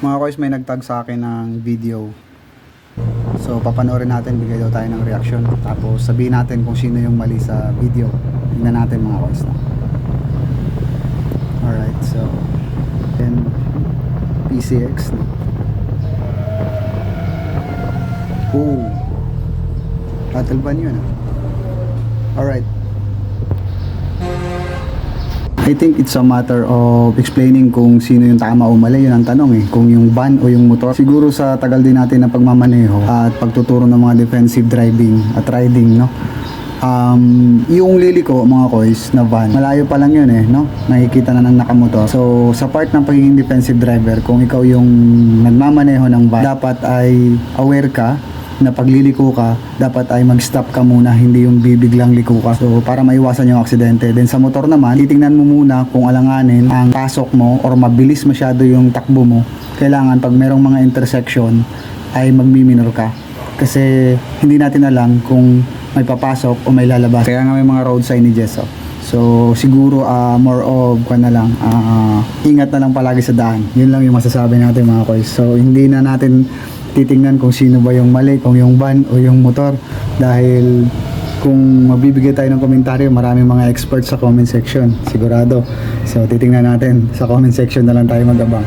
Mga kois, may nagtag sa akin ng video. So papanoorin natin, bigay daw tayo ng reaction. Tapos sabihin natin kung sino yung mali sa video. Tingnan natin mga kois na. Alright, so then PCX. Oh, battle ban yun ah. Alright, I think it's a matter of explaining kung sino yung tama o mali. Yun ang tanong eh, kung yung van o yung motor. Siguro sa tagal din natin na pagmamaneho at pagtuturo ng mga defensive driving at riding, no? Yung liliko mga kois na van, malayo pa lang yun eh, no? Nakikita na ng nakamotor. So sa part ng pagiging defensive driver, kung ikaw yung nagmamaneho ng van, dapat ay aware ka na pagliliko ka, dapat ay mag-stop ka muna, hindi yung bibiglang liko ka. So para maiwasan yung aksidente. Then sa motor naman, titingnan mo muna kung alanganin ang pasok mo or mabilis masyado yung takbo mo. Kailangan pag merong mga intersection ay magmi-minor ka. Kasi hindi natin alam kung may papasok o may lalabas. Kaya nga may mga road signages. So siguro more of ingat na lang palagi sa daan. Yun lang yung masasabi natin mga kois. So hindi na natin titingnan kung sino ba yung mali, kung yung van o yung motor, dahil kung mabibigay tayo ng komentaryo, maraming mga experts sa comment section sigurado. So titingnan natin sa comment section na lang tayo mag-abang.